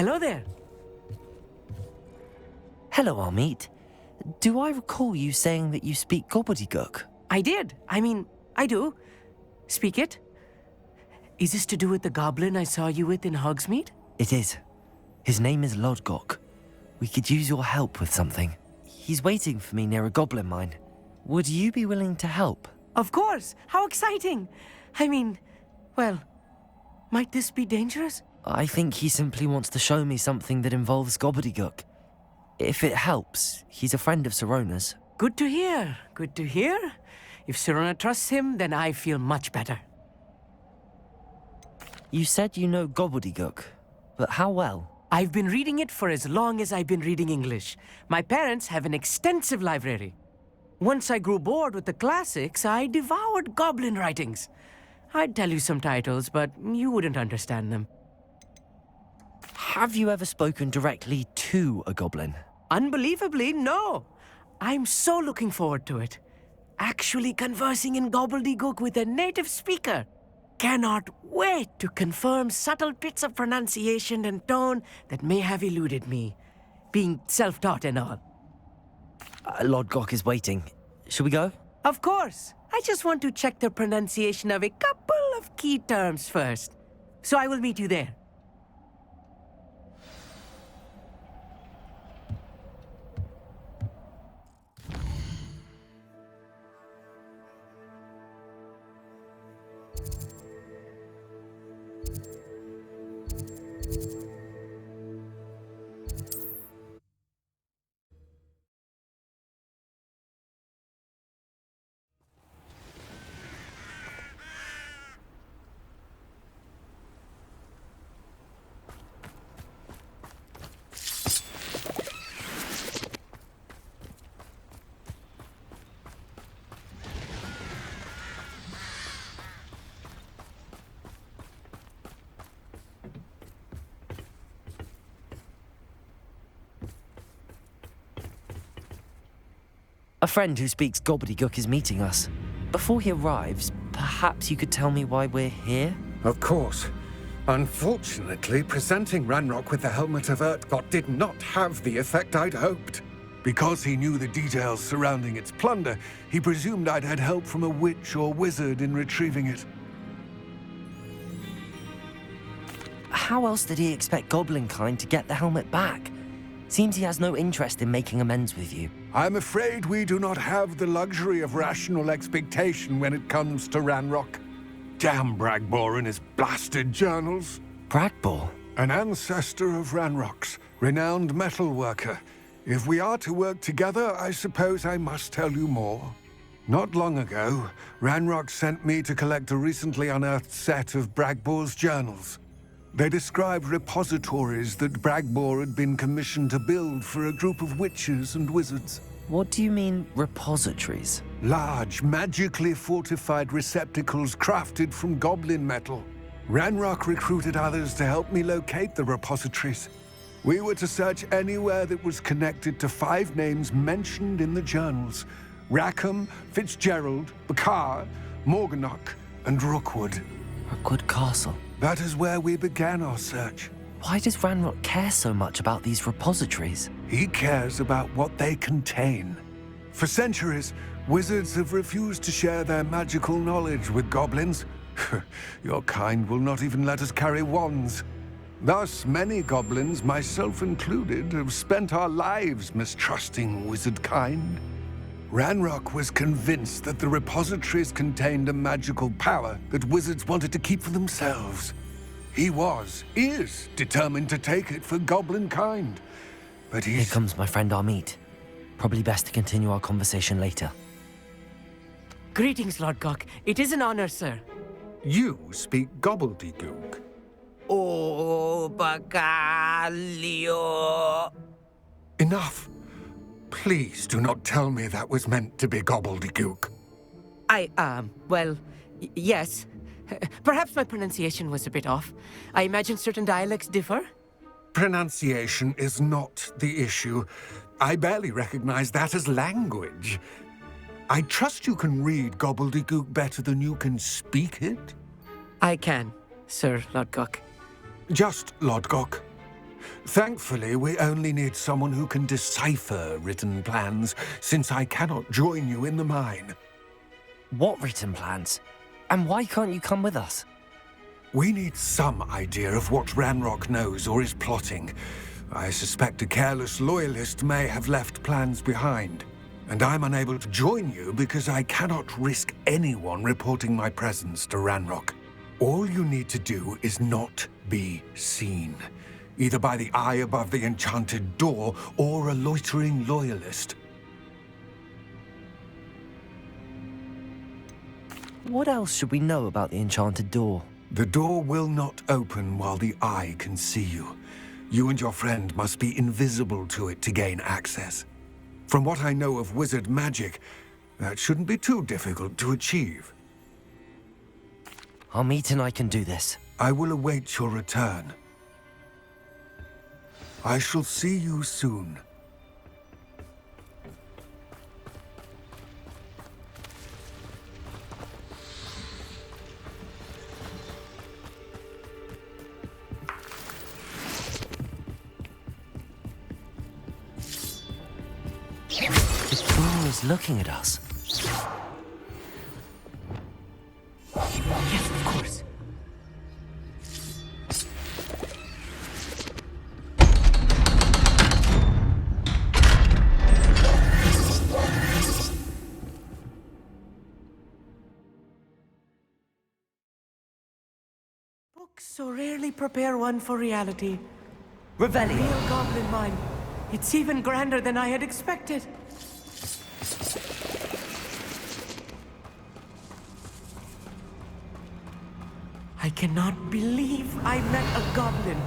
Hello there. Hello, Amit. Do I recall you saying that you speak Gobbledegook? I did. I do. Speak it. Is this to do with the goblin I saw you with in Hogsmeade? It is. His name is Lodgok. We could use your help with something. He's waiting for me near a goblin mine. Would you be willing to help? Of course. How exciting. Well, might this be dangerous? I think he simply wants to show me something that involves Gobbledegook. If it helps, he's a friend of Sirona's. Good to hear. Good to hear. If Sirona trusts him, then I feel much better. You said you know Gobbledegook, but how well? I've been reading it for as long as I've been reading English. My parents have an extensive library. Once I grew bored with the classics, I devoured goblin writings. I'd tell you some titles, but you wouldn't understand them. Have you ever spoken directly to a goblin? Unbelievably, no. I'm so looking forward to it. Actually conversing in Gobbledegook with a native speaker. Cannot wait to confirm subtle bits of pronunciation and tone that may have eluded me, being self-taught and all. Lodgok is waiting. Shall we go? Of course. I just want to check the pronunciation of a couple of key terms first. So I will meet you there. A friend who speaks Gobbledegook is meeting us. Before he arrives, perhaps you could tell me why we're here? Of course. Unfortunately, presenting Ranrock with the Helmet of Urtkot did not have the effect I'd hoped. Because he knew the details surrounding its plunder, he presumed I'd had help from a witch or wizard in retrieving it. How else did he expect Goblinkind to get the helmet back? Seems he has no interest in making amends with you. I'm afraid we do not have the luxury of rational expectation when it comes to Ranrock. Damn Bragbor and his blasted journals. Bragbor? An ancestor of Ranrock's, renowned metalworker. If we are to work together, I suppose I must tell you more. Not long ago, Ranrock sent me to collect a recently unearthed set of Bragbor's journals. They described repositories that Bragbor had been commissioned to build for a group of witches and wizards. What do you mean, repositories? Large, magically fortified receptacles crafted from goblin metal. Ranrock recruited others to help me locate the repositories. We were to search anywhere that was connected to 5 names mentioned in the journals: Rackham, Fitzgerald, Bakar, Morganach, and Rookwood. Rookwood Castle. That is where we began our search. Why does Ranrock care so much about these repositories? He cares about what they contain. For centuries, wizards have refused to share their magical knowledge with goblins. Your kind will not even let us carry wands. Thus, many goblins, myself included, have spent our lives mistrusting wizard kind. Ranrock was convinced that the repositories contained a magical power that wizards wanted to keep for themselves. He is determined to take it for goblin kind. But Here comes my friend Amit. Probably best to continue our conversation later. Greetings, Lodgok. It is an honor, sir. You speak Gobbledegook. Oh, Bagalio. Enough. Please do not tell me that was meant to be Gobbledegook. Yes. Perhaps my pronunciation was a bit off. I imagine certain dialects differ. Pronunciation is not the issue. I barely recognize that as language. I trust you can read Gobbledegook better than you can speak it? I can, Sir Lodgok. Just Lodgok. Thankfully, we only need someone who can decipher written plans, since I cannot join you in the mine. What written plans? And why can't you come with us? We need some idea of what Ranrock knows or is plotting. I suspect a careless loyalist may have left plans behind. And I'm unable to join you because I cannot risk anyone reporting my presence to Ranrock. All you need to do is not be seen, either by the eye above the enchanted door or a loitering loyalist. What else should we know about the enchanted door? The door will not open while the eye can see you. You and your friend must be invisible to it to gain access. From what I know of wizard magic, that shouldn't be too difficult to achieve. Our meet and I can do this. I will await your return. I shall see you soon. The door is looking at us. Yes, of course. Books so rarely prepare one for reality. Revelio. Real goblin mine. It's even grander than I had expected. I cannot believe I met a goblin.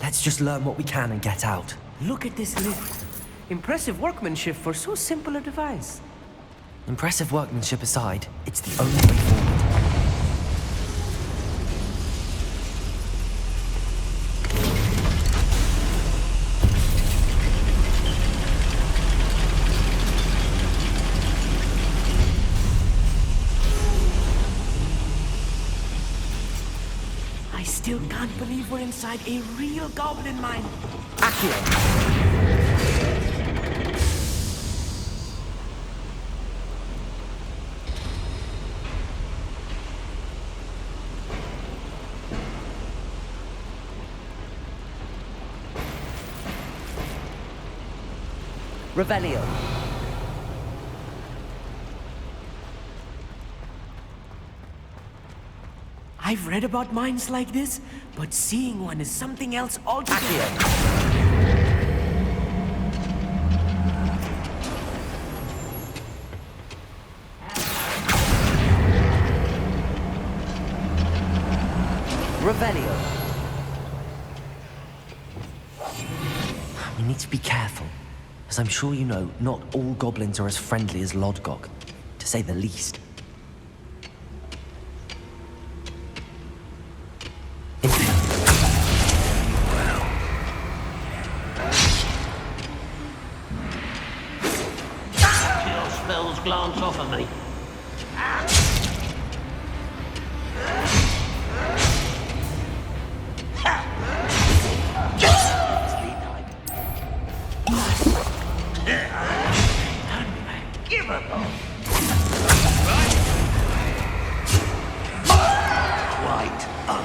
Let's just learn what we can and get out. Look at this lift. Impressive workmanship for so simple a device. Impressive workmanship aside, it's the only way forward. I still can't believe we're inside a real goblin mine. Revelio. I've read about mines like this, but seeing one is something else altogether. Revelio. We need to be careful, as I'm sure you know, not all goblins are as friendly as Lodgok, to say the least. Glance off of me. Give up. Right up.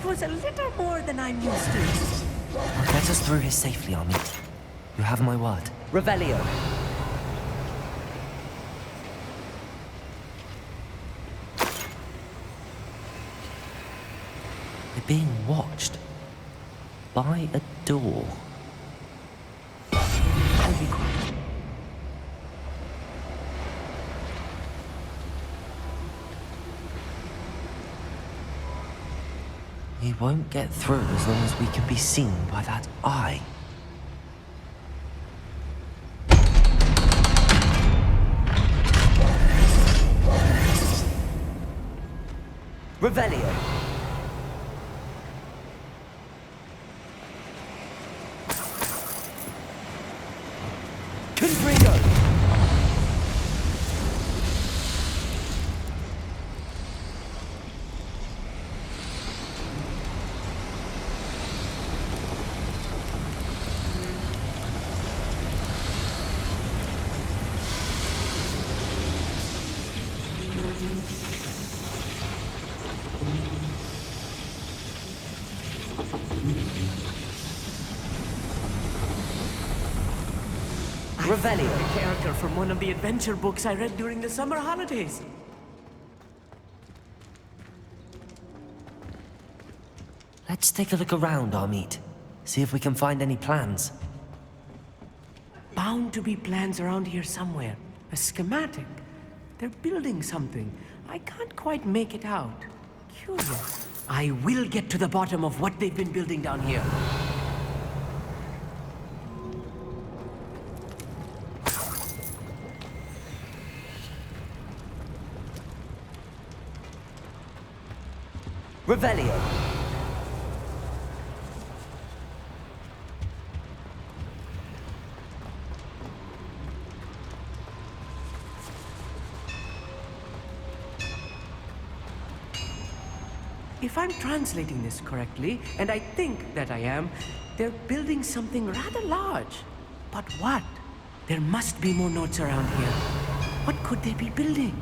Was a little more than I'm used to. Get us through here safely, Amit. You have my word. Revelio. We're being watched by a door. I'll be quiet. We won't get through as long as we can be seen by that eye. Revelio. Confringo. Revelio. A character from one of the adventure books I read during the summer holidays. Let's take a look around, Amit. See if we can find any plans. Bound to be plans around here somewhere. A schematic. They're building something. I can't quite make it out. Curious. I will get to the bottom of what they've been building down here. Revelio. If I'm translating this correctly, and I think that I am, they're building something rather large. But what? There must be more notes around here. What could they be building?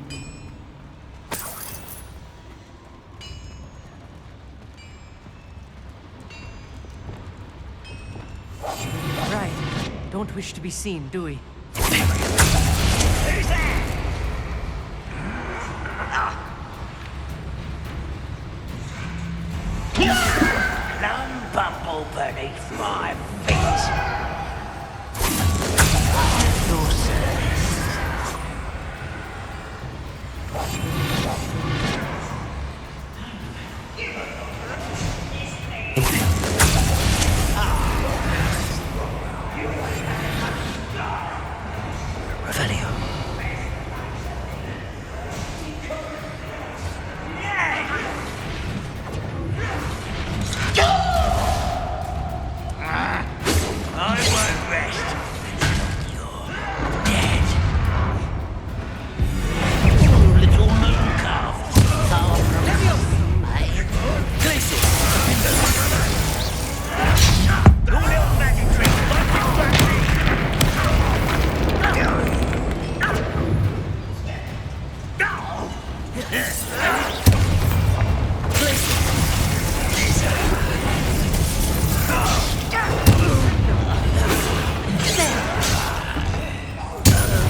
Right. Don't wish to be seen, do we? Who's there? Lone bumble beneath my feet. Your service. Revelio. I won't rest. You're dead. Little moon calf. Far from me. Your little magic trick.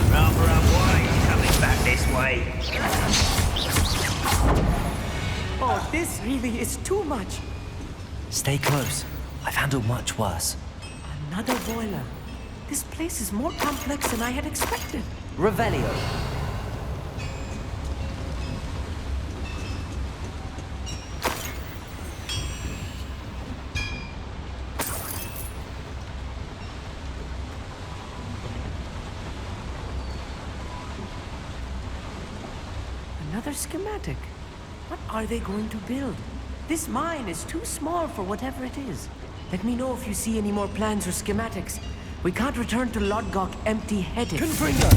Rather unwise coming back this way. Oh, this really is too much. Stay close. I've handled much worse. Another boiler. This place is more complex than I had expected. Revelio. Another schematic. What are they going to build? This mine is too small for whatever it is. Let me know if you see any more plans or schematics. We can't return to Lodgok empty-headed. Confringo!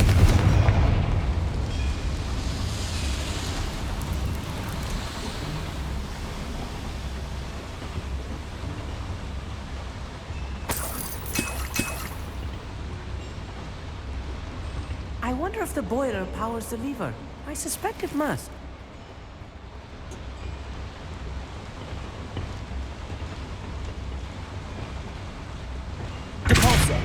I wonder if the boiler powers the lever. I suspect it must. Depulsor.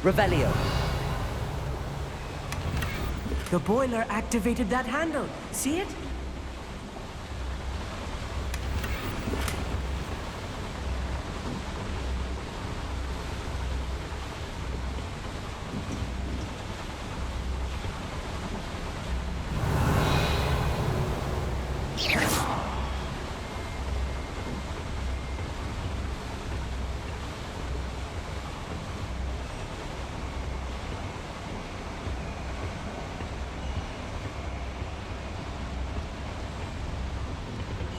Revelio. The boiler activated that handle. See it?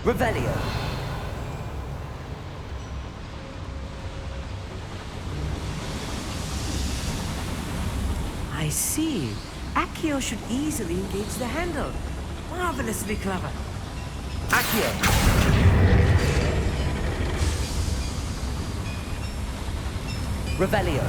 Revelio. I see. Accio should easily engage the handle. Marvelously clever. Accio. Revelio.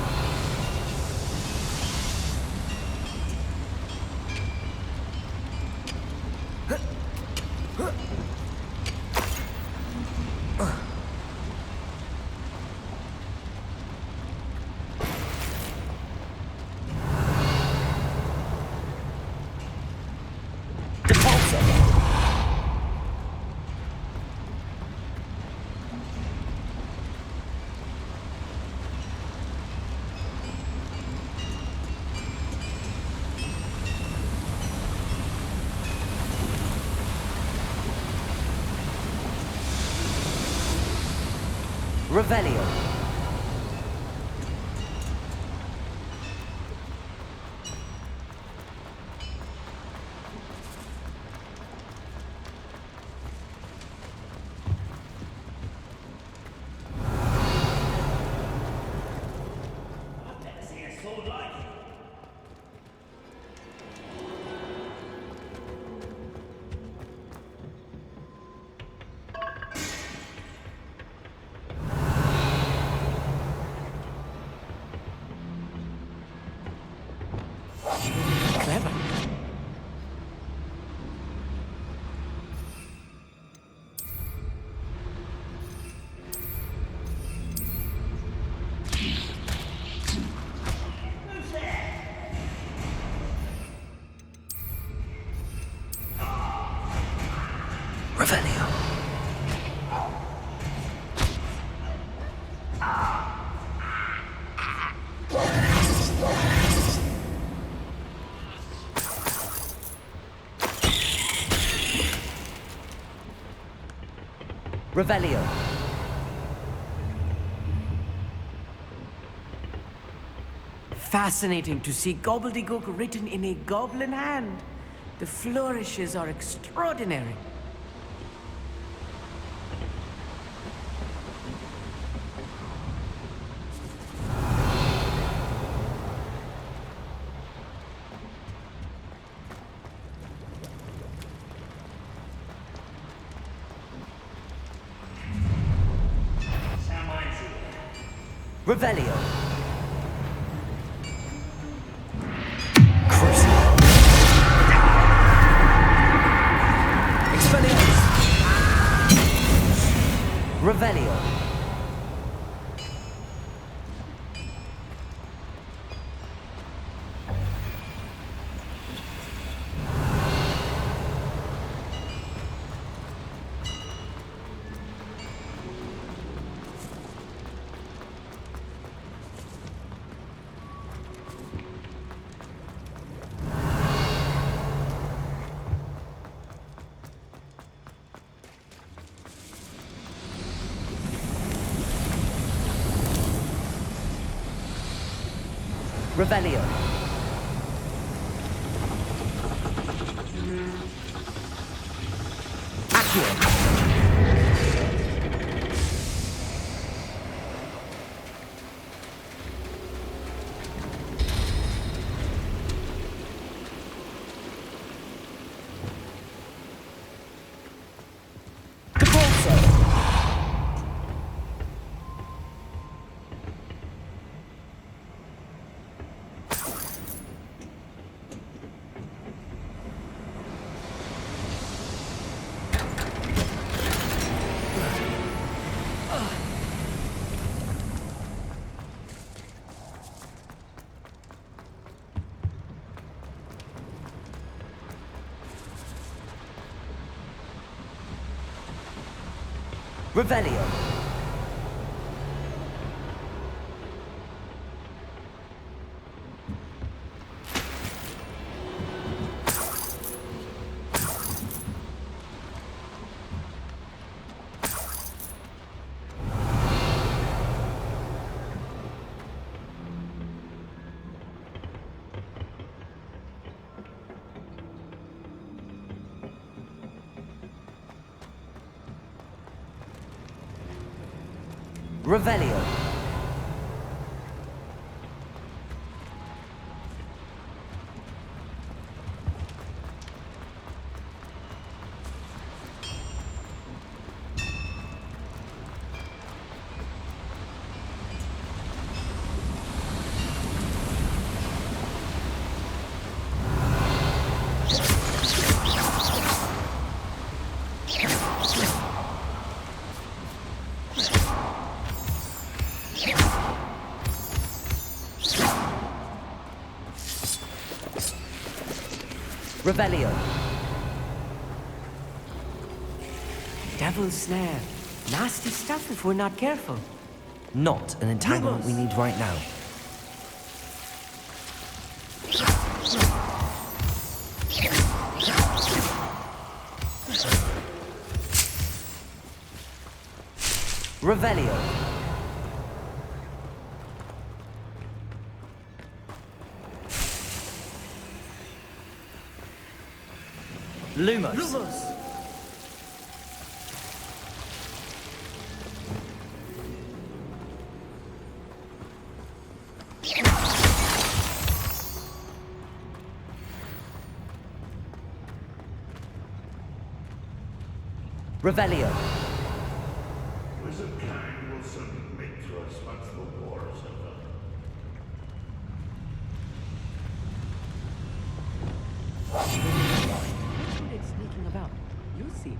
Revelio. Clever. Revelio. Revelio. Fascinating to see Gobbledegook written in a goblin hand. The flourishes are extraordinary. Revelio. Expelliarmus. Revelio. Revelio. Accio. Revelio. Revelio. Revelio. Devil's snare. Nasty stuff if we're not careful. Not an entanglement we need right now. Revelio. Lumos. Lumos! Revelio. Wizard kind will submit to us once the war is over. It's sneaking about. You see.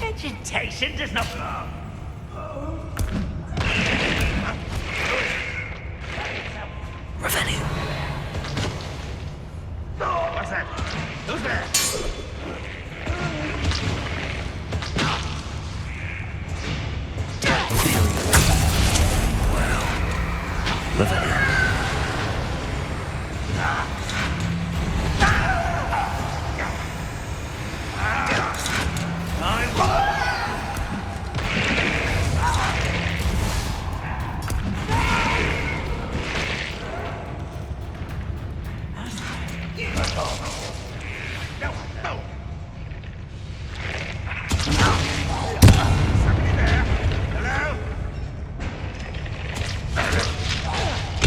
Vegetation does not... Revelio. Oh, what's that? Who's there? Revelio.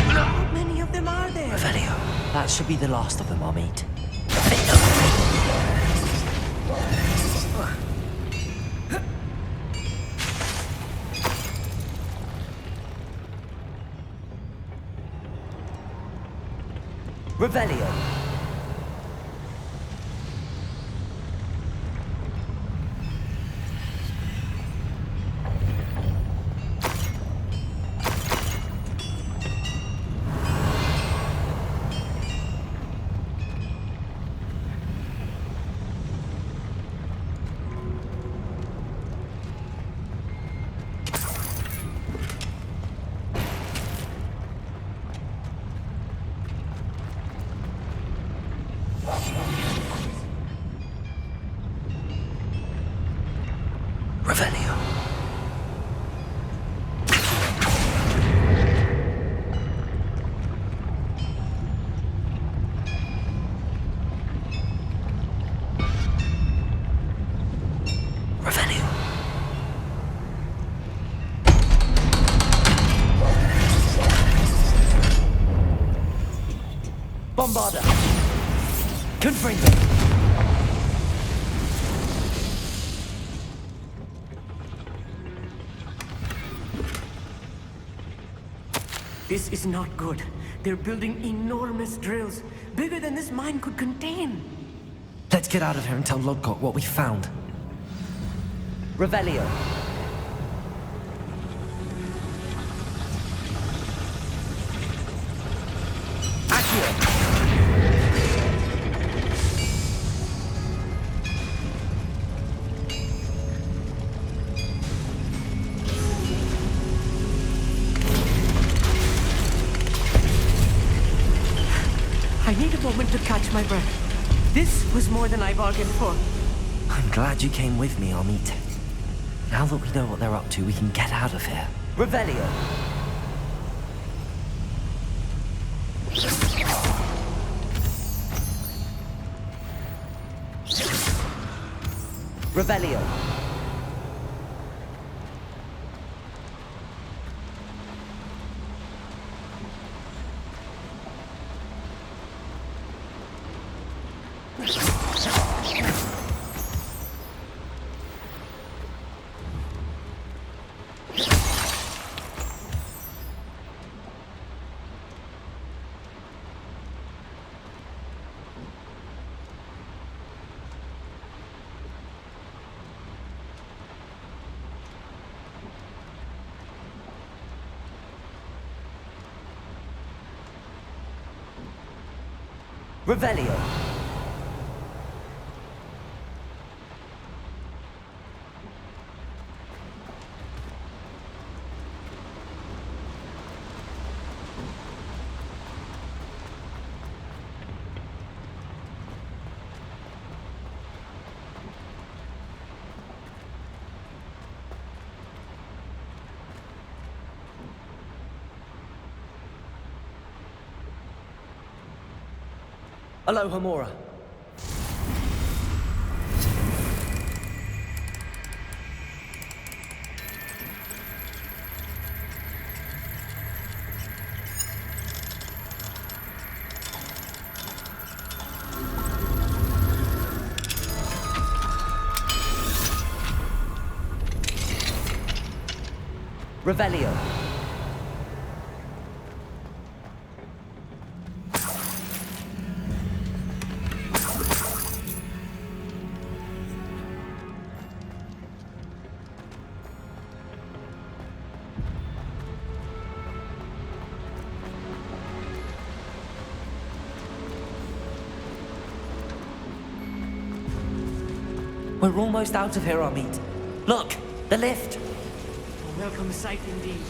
How many of them are there? Revelio. That should be the last of them, I'll meet. Revelio. Revelio. Revelio. Bombarda. Confringo. This is not good. They're building enormous drills, bigger than this mine could contain. Let's get out of here and tell Lodgok what we found. Revelio. Accio. I need a moment to catch my breath. This was more than I bargained for. I'm glad you came with me, Amit. Now that we know what they're up to, we can get out of here. Revelio. Revelio. Revelio. Aloha Mora. Revelio. We're almost out of here, Amit. Look, the lift. A welcome sight indeed.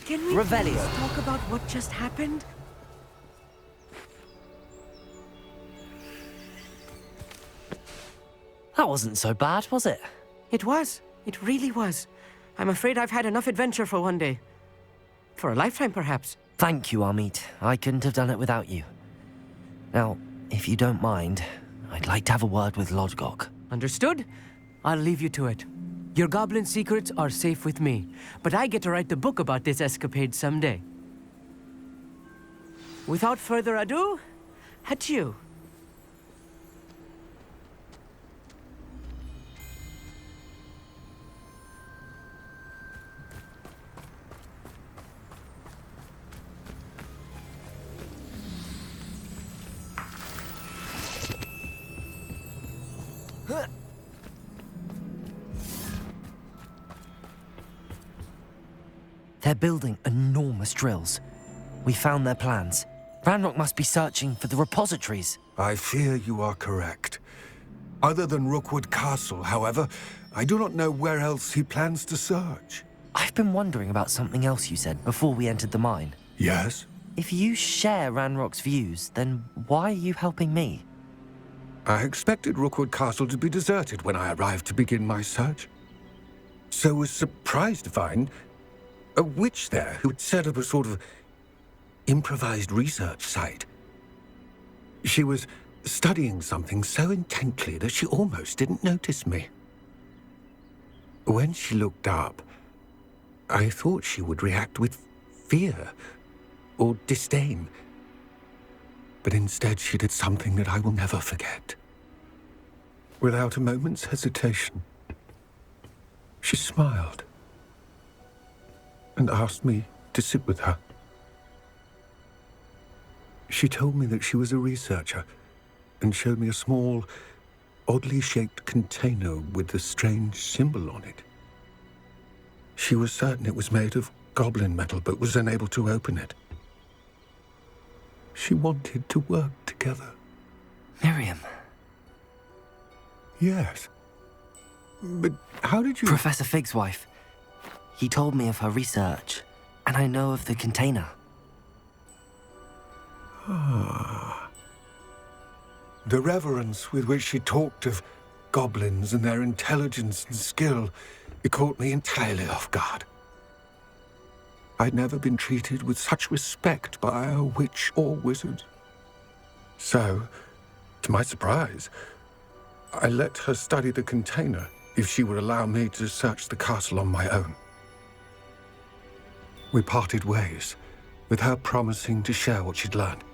Can we Revelio. please talk about what just happened? That wasn't so bad, was it? It was. It really was. I'm afraid I've had enough adventure for one day. For a lifetime, perhaps. Thank you, Amit. I couldn't have done it without you. Now, if you don't mind, I'd like to have a word with Lodgok. Understood? I'll leave you to it. Your goblin secrets are safe with me, but I get to write the book about this escapade someday. Without further ado, adieu. They're building enormous drills. We found their plans. Ranrock must be searching for the repositories. I fear you are correct. Other than Rookwood Castle, however, I do not know where else he plans to search. I've been wondering about something else you said before we entered the mine. Yes? If you share Ranrock's views, then why are you helping me? I expected Rookwood Castle to be deserted when I arrived to begin my search. So was surprised to find a witch there who had set up a sort of improvised research site. She was studying something so intently that she almost didn't notice me. When she looked up, I thought she would react with fear or disdain. But instead she did something that I will never forget. Without a moment's hesitation, she smiled and asked me to sit with her. She told me that she was a researcher and showed me a small, oddly shaped container with a strange symbol on it. She was certain it was made of goblin metal, but was unable to open it. She wanted to work together. Miriam. Yes. But how did you... Professor Fig's wife. He told me of her research, and I know of the container. The reverence with which she talked of goblins and their intelligence and skill, it caught me entirely off guard. I'd never been treated with such respect by a witch or wizard. So, to my surprise, I let her study the container if she would allow me to search the castle on my own. We parted ways, with her promising to share what she'd learned.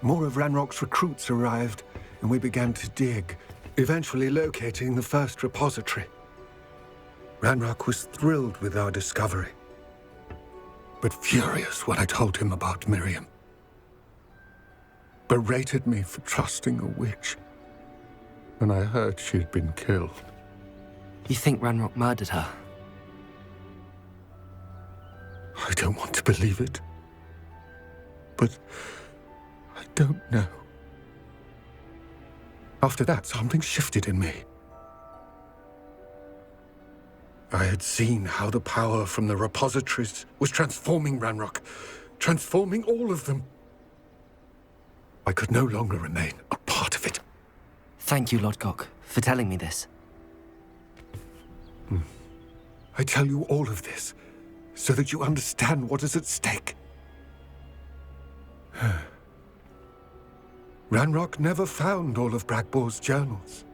More of Ranrock's recruits arrived, and we began to dig, eventually locating the first repository. Ranrock was thrilled with our discovery, but furious when I told him about Miriam. Berated me for trusting a witch when I heard she had been killed. You think Ranrock murdered her? I don't want to believe it, but I don't know. After that, something shifted in me. I had seen how the power from the repositories was transforming Ranrock, transforming all of them. I could no longer remain a part of it. Thank you, Lodgok, for telling me this. I tell you all of this so that you understand what is at stake. Ranrock never found all of Bragbor's journals,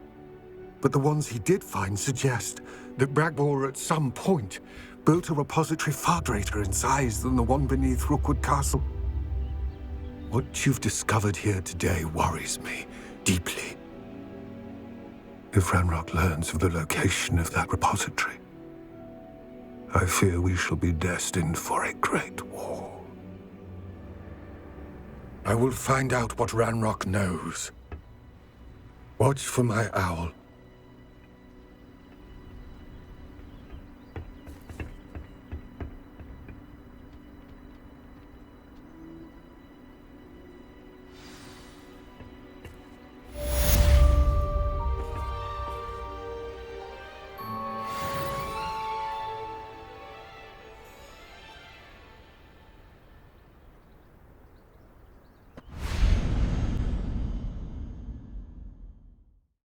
but the ones he did find suggest that Bragbor at some point built a repository far greater in size than the one beneath Rookwood Castle. What you've discovered here today worries me deeply. If Ranrock learns of the location of that repository, I fear we shall be destined for a great war. I will find out what Ranrock knows. Watch for my owl.